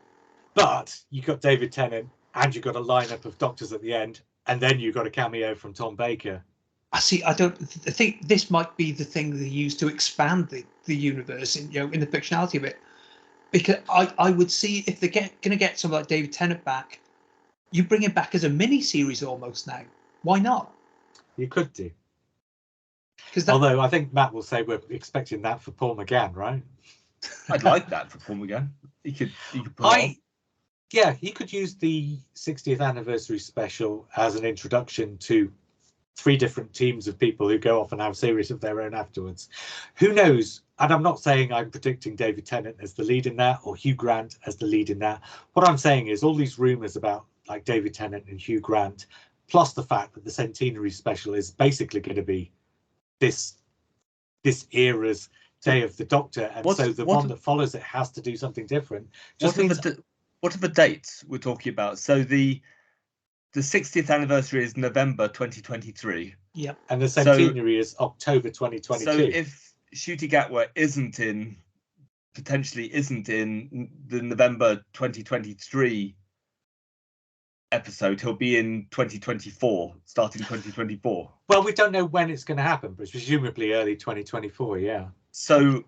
But you've got David Tennant and you've got a lineup of doctors at the end, and then you've got a cameo from Tom Baker. I think this might be the thing they use to expand the universe in the fictionality of it, because I would see if they're going to get someone like David Tennant back, you bring him back as a mini series almost now. Why not? You could do. Although I think Matt will say we're expecting that for Paul McGann, right? I'd like that for Paul McGann. He could put it on. Yeah, he could use the 60th anniversary special as an introduction to 3 different teams of people who go off and have series of their own afterwards. Who knows? And I'm not saying I'm predicting David Tennant as the lead in that or Hugh Grant as the lead in that. What I'm saying is all these rumours about like David Tennant and Hugh Grant, plus the fact that the Centenary special is basically going to be this era's Day of the Doctor, and so the one that follows it has to do something different. What are the dates we're talking about? So the 60th anniversary is November 2023. Yep. And the Centenary is October 2022. So if Ncuti Gatwa potentially isn't in the November 2023 episode, he'll be in 2024, starting 2024. Well, we don't know when it's going to happen, but presumably early 2024, yeah. So,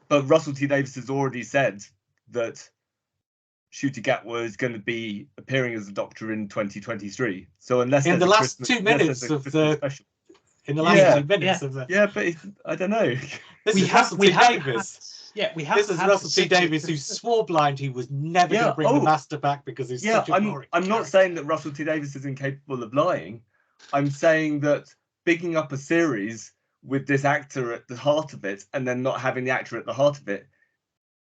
but Russell T Davies has already said that Ncuti Gatwa is going to be appearing as a Doctor in 2023. So unless in the last 2 minutes of the special. In the last 2 minutes of the but I don't know. This is Russell T Davies. This is Russell T Davies, who swore blind he was never going to bring the Master back because he's such a boring I'm not saying that Russell T Davies is incapable of lying. I'm saying that bigging up a series with this actor at the heart of it and then not having the actor at the heart of it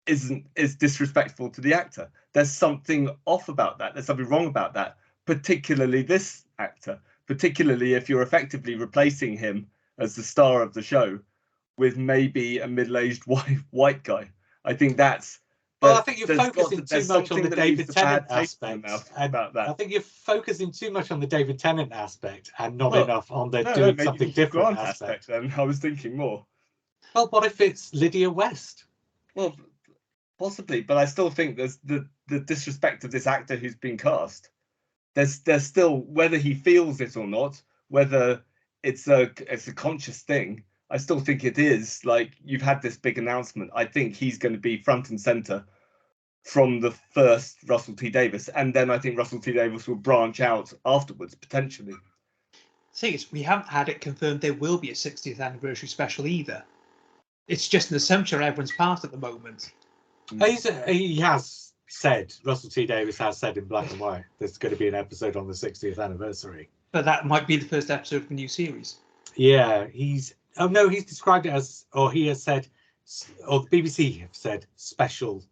is disrespectful to the actor. There's something off about that. There's something wrong about that, particularly this actor, particularly if you're effectively replacing him as the star of the show with maybe a middle-aged white guy. I think that's... Well, I think you're focusing too much on the David Tennant aspect. About that. I think you're focusing too much on the David Tennant aspect and not enough on the doing something different aspect. Then I was thinking more. Well, what if it's Lydia West? Well, possibly, but I still think there's the disrespect of this actor who's been cast. There's still, whether he feels it or not, whether it's a conscious thing, I still think it is. Like, you've had this big announcement. I think he's going to be front and center from the first Russell T Davies, and then I think Russell T Davies will branch out afterwards, potentially. The thing is, we haven't had it confirmed there will be a 60th anniversary special either. It's just an assumption on everyone's part at the moment. He has said, Russell T Davies has said in black and white, there's going to be an episode on the 60th anniversary. But that might be the first episode of the new series. Yeah, he's described it as, or he has said, or the BBC have said special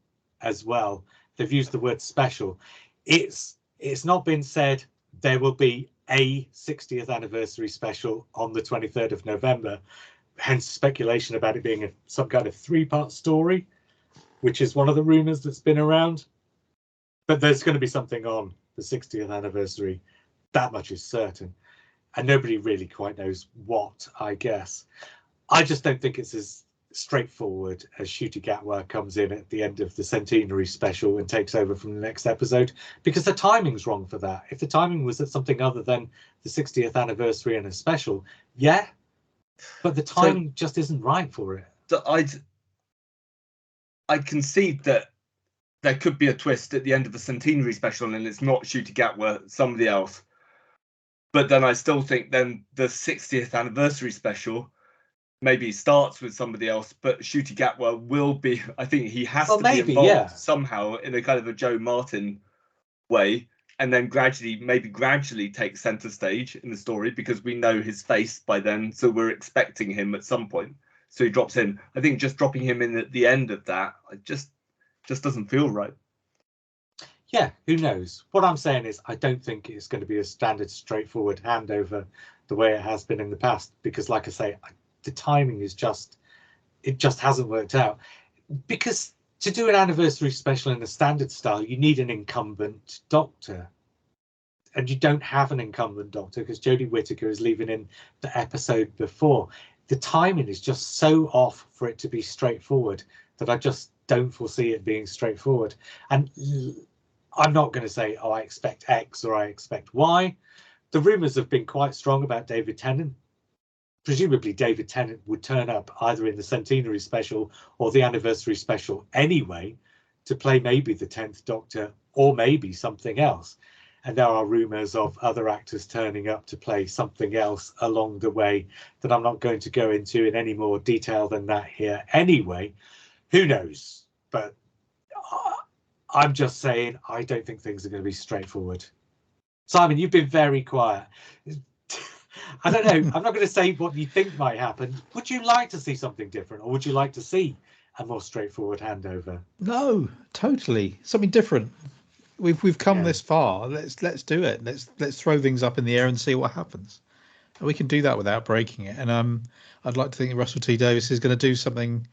as well. They've used the word special. It's not been said there will be a 60th anniversary special on the 23rd of November, hence speculation about it being some kind of 3-part story, which is one of the rumours that's been around. But there's going to be something on the 60th anniversary. That much is certain. And nobody really quite knows what, I guess. I just don't think it's as straightforward as Ncuti Gatwa comes in at the end of the centenary special and takes over from the next episode, because the timing's wrong for that. If the timing was at something other than the 60th anniversary and a special, yeah, but the timing just isn't right for it. So I'd concede that there could be a twist at the end of the centenary special and it's not Ncuti Gatwa, somebody else. But then I still think then the 60th anniversary special maybe starts with somebody else, but Ncuti Gatwa will be, I think he has to be involved somehow in a kind of a Joe Martin way, and then gradually take centre stage in the story, because we know his face by then, so we're expecting him at some point. So he drops in. I think just dropping him in at the end of that, it just doesn't feel right. Yeah, who knows? What I'm saying is I don't think it's going to be a standard, straightforward handover the way it has been in the past, because like I say, the timing is it just hasn't worked out. Because to do an anniversary special in the standard style, you need an incumbent doctor. And you don't have an incumbent doctor because Jodie Whittaker is leaving in the episode before. The timing is just so off for it to be straightforward that I just don't foresee it being straightforward. And I'm not going to say, oh, I expect X or I expect Y. The rumours have been quite strong about David Tennant. Presumably David Tennant would turn up either in the centenary special or the anniversary special anyway to play maybe the 10th Doctor or maybe something else. And there are rumours of other actors turning up to play something else along the way that I'm not going to go into in any more detail than that here anyway. Who knows? But I'm just saying, I don't think things are going to be straightforward. Simon, you've been very quiet. I don't know. I'm not going to say what you think might happen. Would you like to see something different, or would you like to see a more straightforward handover? No, totally. Something different. We've come this far. Let's do it. Let's throw things up in the air and see what happens. And we can do that without breaking it. And I'd like to think that Russell T Davies is going to do something,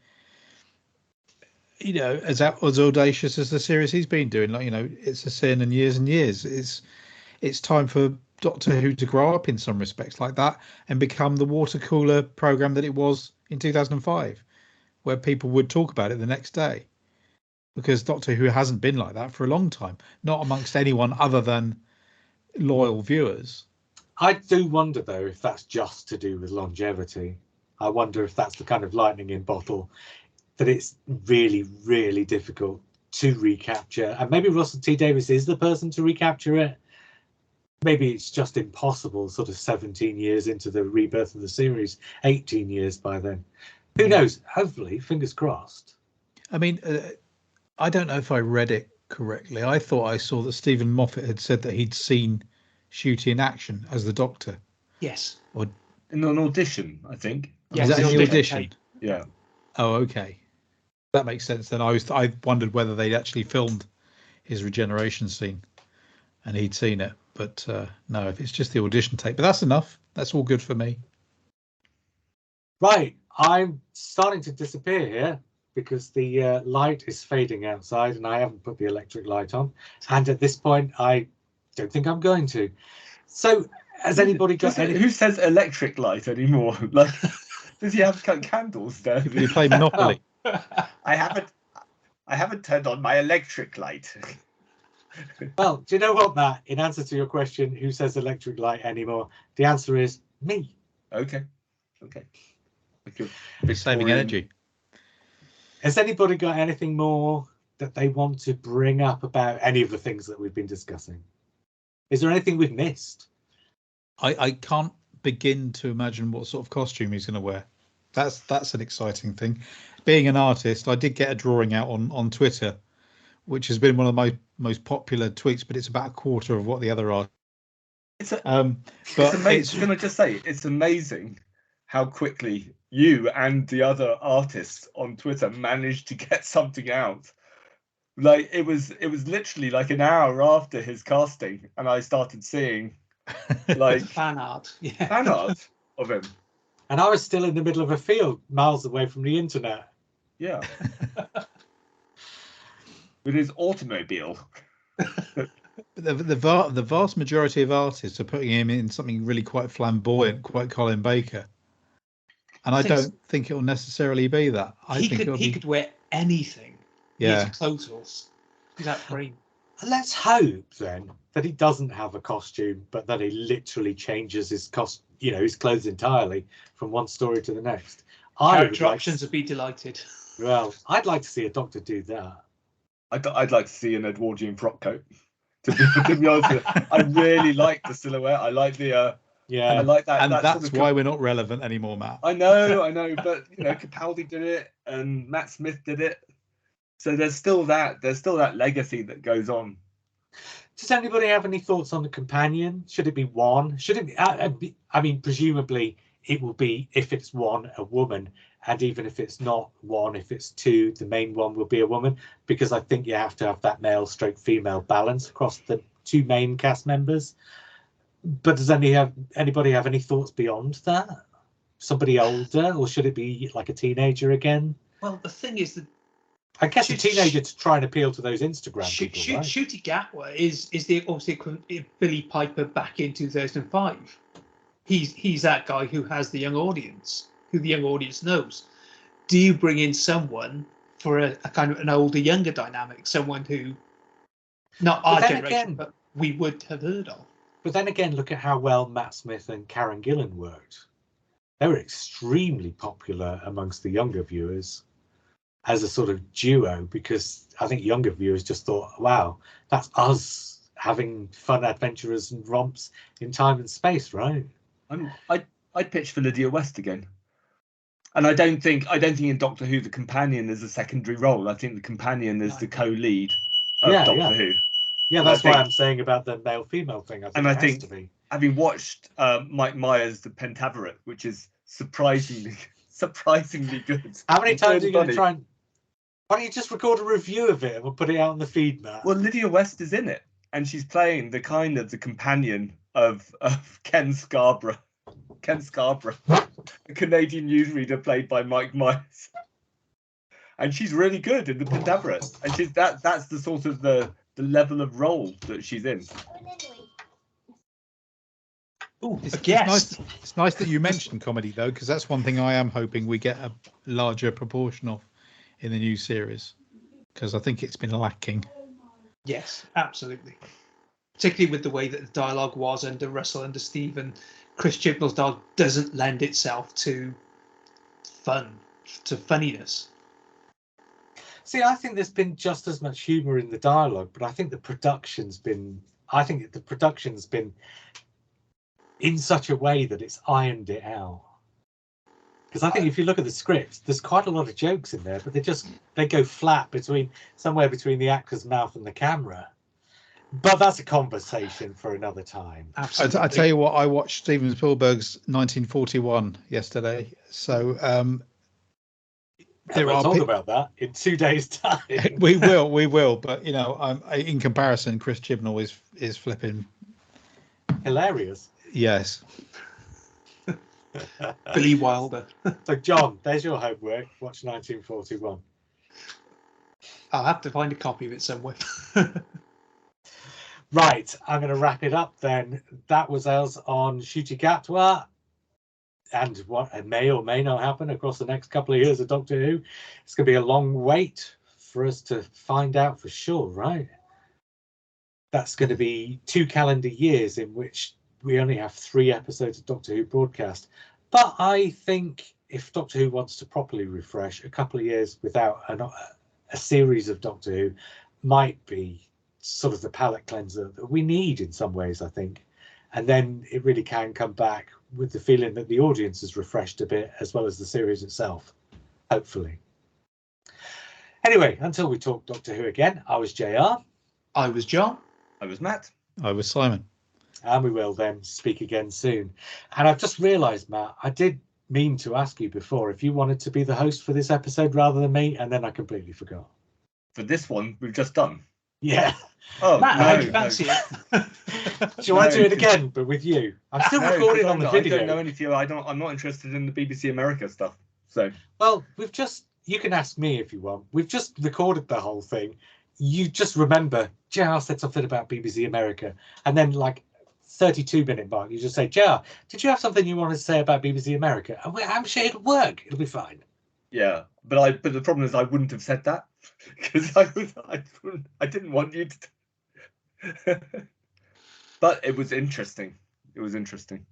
as audacious as the series he's been doing. Like, It's a Sin and years. It's time for Doctor Who to grow up in some respects like that and become the water cooler program that it was in 2005, where people would talk about it the next day. Because Doctor Who hasn't been like that for a long time, not amongst anyone other than loyal viewers. I do wonder, though, if that's just to do with longevity. I wonder if that's the kind of lightning in bottle, that it's really, really difficult to recapture. And maybe Russell T Davies is the person to recapture it. Maybe it's just impossible, sort of 17 years into the rebirth of the series, 18 years by then. Who knows? Hopefully, fingers crossed. I mean, I don't know if I read it correctly. I thought I saw that Stephen Moffat had said that he'd seen Ncuti in action as the Doctor Yes. Or in an audition, I think. Yeah, is that in the audition? tape. Yeah. Oh, okay. That makes sense. Then I wondered whether they'd actually filmed his regeneration scene and he'd seen it. But no, if it's just the audition tape. But that's enough. That's all good for me. Right, I'm starting to disappear here because the light is fading outside and I haven't put the electric light on. And at this point, I don't think I'm going to. So, has anybody got any? Who says electric light anymore? Like, does he have candles there? If you play Monopoly. I haven't turned on my electric light. Well, do you know what, Matt? In answer to your question, who says electric light anymore? The answer is me. Okay. Saving energy. Has anybody got anything more that they want to bring up about any of the things that we've been discussing? Is there anything we've missed? I can't begin to imagine what sort of costume he's going to wear. That's an exciting thing. Being an artist, I did get a drawing out on Twitter, which has been one of my most popular tweets, but it's about a quarter of what the other are. It's amazing. Can I just say, it's amazing how quickly you and the other artists on Twitter managed to get something out. Like it was literally like an hour after his casting, and I started seeing like fan art of him. And I was still in the middle of a field, miles away from the internet. Yeah. With his automobile. The vast majority of artists are putting him in something really quite flamboyant, quite Colin Baker. And I don't think it will necessarily be that. He could wear anything. Yeah. His clothes. That frame. Let's hope then that he doesn't have a costume, but that he literally changes his his clothes entirely from one story to the next. Character options would be delighted. Well, I'd like to see a doctor do that. I'd like to see an Edwardian frock coat. To be honest, I really like the silhouette. I like the I like that. And that's sort of why we're not relevant anymore, Matt. I know, but Capaldi did it and Matt Smith did it. So there's still that legacy that goes on. Does anybody have any thoughts on the companion? Should it be one? Should it be, I mean, presumably it will be, if it's one, a woman, and even if it's not one, if it's two, the main one will be a woman, because I think you have to have that male/female balance across the two main cast members. But does anybody have any thoughts beyond that? Somebody older, or should it be like a teenager again? Well, the thing is that I guess a teenager to try and appeal to those Instagram people, right? Ncuti Gatwa is the obviously Billy Piper back in 2005. He's that guy who has the young audience, who the young audience knows. Do you bring in someone for a kind of an older, younger dynamic, someone who, not our generation, but we would have heard of? But then again, look at how well Matt Smith and Karen Gillan worked. They were extremely popular amongst the younger viewers as a sort of duo, because I think younger viewers just thought, wow, that's us having fun adventures and romps in time and space, right? I'd pitch for Lydia West again. And I don't think in Doctor Who the companion is a secondary role. I think the companion is the co-lead of Doctor Who. Yeah, that's why I'm saying about the male-female thing. I think to be. Having watched Mike Myers' The Pentaveret, which is surprisingly good. How many times are you going to try and... Why don't you just record a review of it and we'll put it out on the feed, Matt? Well, Lydia West is in it, and she's playing the companion of Ken Scarborough. Ken Scarborough, a Canadian newsreader played by Mike Myers. And she's really good in The Pentaveret. And that's the sort of the level of role that she's in. Ooh, it's nice that you mentioned comedy, though, because that's one thing I am hoping we get a larger proportion of in the new series, because I think it's been lacking. Yes, absolutely. Particularly with the way that the dialogue was under Russell, under Steve, and Chris Chibnall's dialogue doesn't lend itself to funniness. See, I think there's been just as much humour in the dialogue, but I think the production's been in such a way that it's ironed it out. Because I think if you look at the script, there's quite a lot of jokes in there, but they go flat somewhere between the actor's mouth and the camera. But that's a conversation for another time. Absolutely. I tell you what, I watched Steven Spielberg's 1941 yesterday. So We'll talk about that in 2 days' time. we will. But you know, in comparison, Chris Chibnall is flipping hilarious. Yes. Billy Wilder. So, John, there's your homework. Watch 1941. I'll have to find a copy of it somewhere. Right, I'm going to wrap it up then. That was us on Ncuti Gatwa, and what may or may not happen across the next couple of years of Doctor Who. It's going to be a long wait for us to find out for sure, right? That's going to be 2 calendar years in which we only have 3 episodes of Doctor Who broadcast. But I think if Doctor Who wants to properly refresh, a couple of years without a series of Doctor Who might be sort of the palate cleanser that we need in some ways, I think. And then it really can come back with the feeling that the audience is refreshed a bit, as well as the series itself, hopefully. Anyway, until we talk Doctor Who again, I was JR. I was John. I was Matt. I was Simon. And we will then speak again soon. And I've just realised, Matt, I did mean to ask you before if you wanted to be the host for this episode rather than me, and then I completely forgot. For this one, we've just done. Yeah. Oh, Matt, no, how do you fancy it? Do you want to do it again, but with you? I'm still recording on the video. I don't know anything. I'm not interested in the BBC America stuff. So. Well, you can ask me if you want. We've just recorded the whole thing. You just remember, JR said something about BBC America, and then like 32-minute mark, you just say, JR, did you have something you wanted to say about BBC America? And I'm sure it'll work. It'll be fine. Yeah, but the problem is I wouldn't have said that because I didn't want you to. But it was interesting. It was interesting.